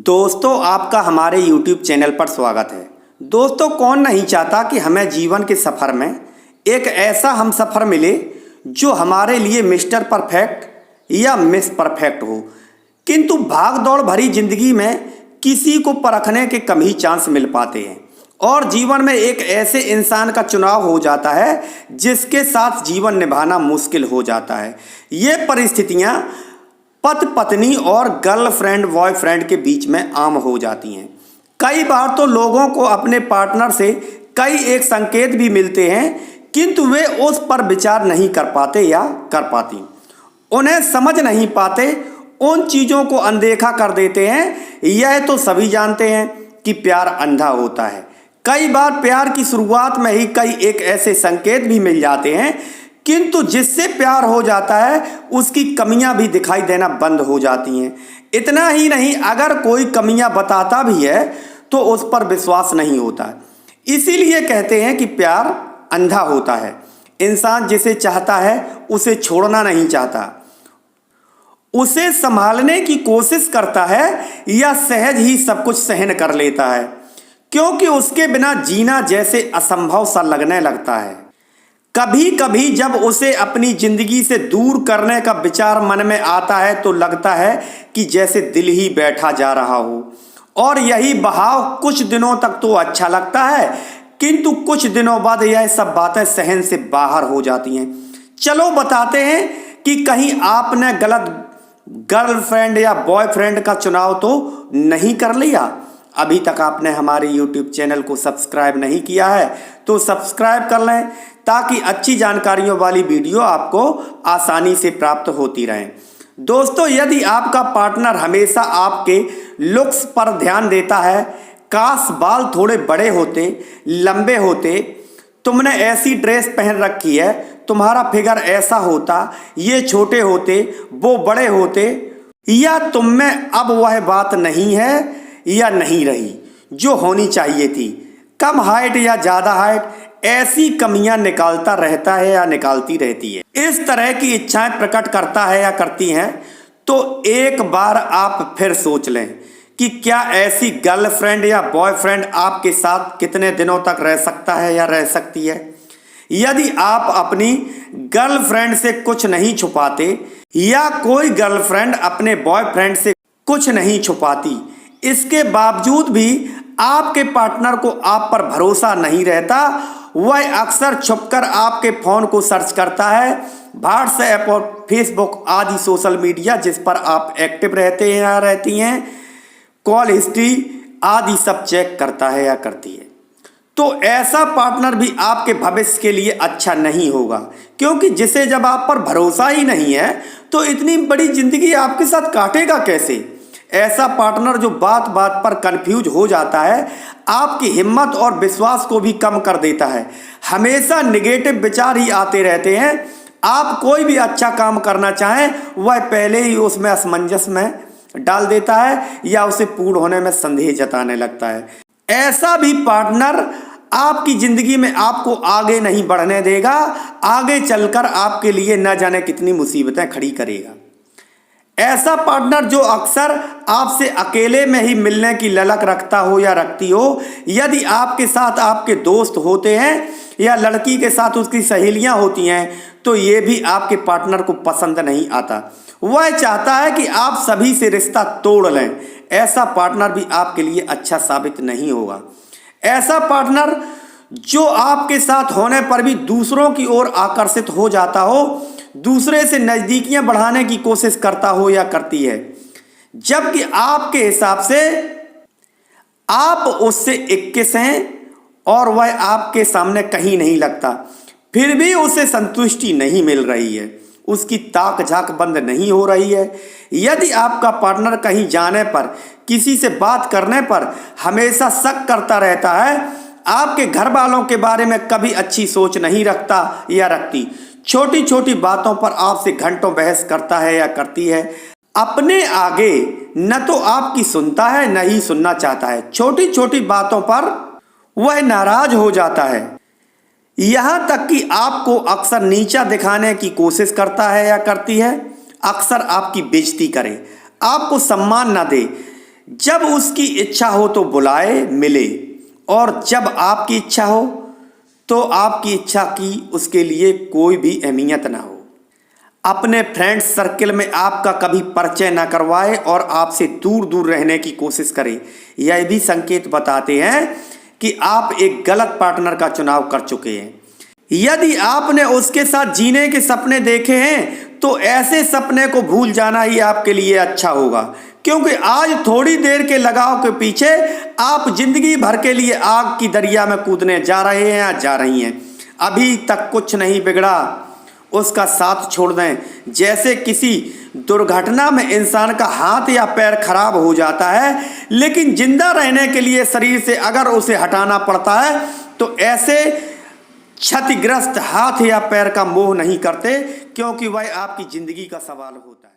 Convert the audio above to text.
दोस्तों, आपका हमारे YouTube चैनल पर स्वागत है। दोस्तों, कौन नहीं चाहता कि हमें जीवन के सफ़र में एक ऐसा हम सफ़र मिले जो हमारे लिए मिस्टर परफेक्ट या मिस परफेक्ट हो। किंतु भाग दौड़ भरी जिंदगी में किसी को परखने के कम ही चांस मिल पाते हैं और जीवन में एक ऐसे इंसान का चुनाव हो जाता है जिसके साथ जीवन निभाना मुश्किल हो जाता है। ये परिस्थितियाँ पति पत्नी और गर्लफ्रेंड बॉयफ्रेंड के बीच में आम हो जाती हैं। कई बार तो लोगों को अपने पार्टनर से कई एक संकेत भी मिलते हैं, किंतु वे उस पर विचार नहीं कर पाते या कर पाती, उन्हें समझ नहीं पाते, उन चीज़ों को अनदेखा कर देते हैं। यह तो सभी जानते हैं कि प्यार अंधा होता है। कई बार प्यार की शुरुआत में ही कई एक ऐसे संकेत भी मिल जाते हैं, किंतु जिससे प्यार हो जाता है उसकी कमियां भी दिखाई देना बंद हो जाती हैं। इतना ही नहीं, अगर कोई कमियां बताता भी है तो उस पर विश्वास नहीं होता। इसीलिए कहते हैं कि प्यार अंधा होता है। इंसान जिसे चाहता है उसे छोड़ना नहीं चाहता, उसे संभालने की कोशिश करता है या सहज ही सब कुछ सहन कर लेता है, क्योंकि उसके बिना जीना जैसे असंभव सा लगने लगता है। कभी कभी जब उसे अपनी जिंदगी से दूर करने का विचार मन में आता है तो लगता है कि जैसे दिल ही बैठा जा रहा हो, और यही बहाव कुछ दिनों तक तो अच्छा लगता है, किंतु कुछ दिनों बाद यह सब बातें सहन से बाहर हो जाती हैं। चलो बताते हैं कि कहीं आपने गलत गर्लफ्रेंड या बॉयफ्रेंड का चुनाव तो नहीं कर लिया। अभी तक आपने हमारे YouTube चैनल को सब्सक्राइब नहीं किया है तो सब्सक्राइब कर लें, ताकि अच्छी जानकारियों वाली वीडियो आपको आसानी से प्राप्त होती रहें। दोस्तों, यदि आपका पार्टनर हमेशा आपके लुक्स पर ध्यान देता है, काश बाल थोड़े बड़े होते, लंबे होते, तुमने ऐसी ड्रेस पहन रखी है, तुम्हारा फिगर ऐसा होता, ये छोटे होते, वो बड़े होते, या तुम में अब वह बात नहीं है या नहीं रही जो होनी चाहिए थी, कम हाइट या ज़्यादा हाइट, ऐसी कमियां निकालता रहता है या निकालती रहती है, इस तरह की इच्छाएं प्रकट करता है या करती हैं, तो एक बार आप फिर सोच लें कि क्या ऐसी गर्लफ्रेंड या बॉयफ्रेंड आपके साथ कितने दिनों तक रह सकता है या रह सकती है। यदि आप अपनी गर्लफ्रेंड से कुछ नहीं छुपाते या कोई गर्लफ्रेंड अपने बॉयफ्रेंड से कुछ नहीं छुपाती, इसके बावजूद भी आपके पार्टनर को आप पर भरोसा नहीं रहता, वह अक्सर छुपकर आपके फ़ोन को सर्च करता है, व्हाट्सएप और फेसबुक आदि सोशल मीडिया जिस पर आप एक्टिव रहते हैं या रहती हैं, कॉल हिस्ट्री आदि सब चेक करता है या करती है। तो ऐसा पार्टनर भी आपके भविष्य के लिए अच्छा नहीं होगा, क्योंकि जिसे जब आप पर भरोसा ही नहीं है तो इतनी बड़ी जिंदगी आपके साथ काटेगा कैसे। ऐसा पार्टनर जो बात बात पर कंफ्यूज हो जाता है, आपकी हिम्मत और विश्वास को भी कम कर देता है, हमेशा नेगेटिव विचार ही आते रहते हैं। आप कोई भी अच्छा काम करना चाहें वह पहले ही उसमें असमंजस में डाल देता है या उसे पूर्ण होने में संदेह जताने लगता है। ऐसा भी पार्टनर आपकी जिंदगी में आपको आगे नहीं बढ़ने देगा, आगे चलकर आपके लिए न जाने कितनी मुसीबतें खड़ी करेगा। ऐसा पार्टनर जो अक्सर आपसे अकेले में ही मिलने की ललक रखता हो या रखती हो, यदि आपके साथ आपके दोस्त होते हैं या लड़की के साथ उसकी सहेलियां होती हैं, तो ये भी आपके पार्टनर को पसंद नहीं आता। वह चाहता है कि आप सभी से रिश्ता तोड़ लें। ऐसा पार्टनर भी आपके लिए अच्छा साबित नहीं होगा। ऐसा पार्टनर जो आपके साथ होने पर भी दूसरों की ओर आकर्षित हो जाता हो, दूसरे से नज़दीकियां बढ़ाने की कोशिश करता हो या करती है, जबकि आपके हिसाब से आप उससे 21 हैं और वह आपके सामने कहीं नहीं लगता, फिर भी उसे संतुष्टि नहीं मिल रही है, उसकी ताक झाक बंद नहीं हो रही है। यदि आपका पार्टनर कहीं जाने पर, किसी से बात करने पर हमेशा शक करता रहता है, आपके घर वालों के बारे में कभी अच्छी सोच नहीं रखता या रखती, छोटी छोटी बातों पर आपसे घंटों बहस करता है या करती है, अपने आगे न तो आपकी सुनता है न ही सुनना चाहता है, छोटी छोटी बातों पर वह नाराज हो जाता है, यहाँ तक कि आपको अक्सर नीचा दिखाने की कोशिश करता है या करती है, अक्सर आपकी बेइज्जती करे, आपको सम्मान न दे, जब उसकी इच्छा हो तो बुलाए मिले, और जब आपकी इच्छा हो तो आपकी इच्छा की उसके लिए कोई भी अहमियत ना हो। अपने फ्रेंड्स सर्किल में आपका कभी परिचय न करवाए और आपसे दूर दूर रहने की कोशिश करे। यह भी संकेत बताते हैं कि आप एक गलत पार्टनर का चुनाव कर चुके हैं। यदि आपने उसके साथ जीने के सपने देखे हैं तो ऐसे सपने को भूल जाना ही आपके लिए अच्छा होगा, क्योंकि आज थोड़ी देर के लगाव के पीछे आप जिंदगी भर के लिए आग की दरिया में कूदने जा रहे हैं या जा रही हैं। अभी तक कुछ नहीं बिगड़ा, उसका साथ छोड़ दें। जैसे किसी दुर्घटना में इंसान का हाथ या पैर खराब हो जाता है, लेकिन जिंदा रहने के लिए शरीर से अगर उसे हटाना पड़ता है तो ऐसे क्षतिग्रस्त हाथ या पैर का मोह नहीं करते, क्योंकि वह आपकी जिंदगी का सवाल होता है।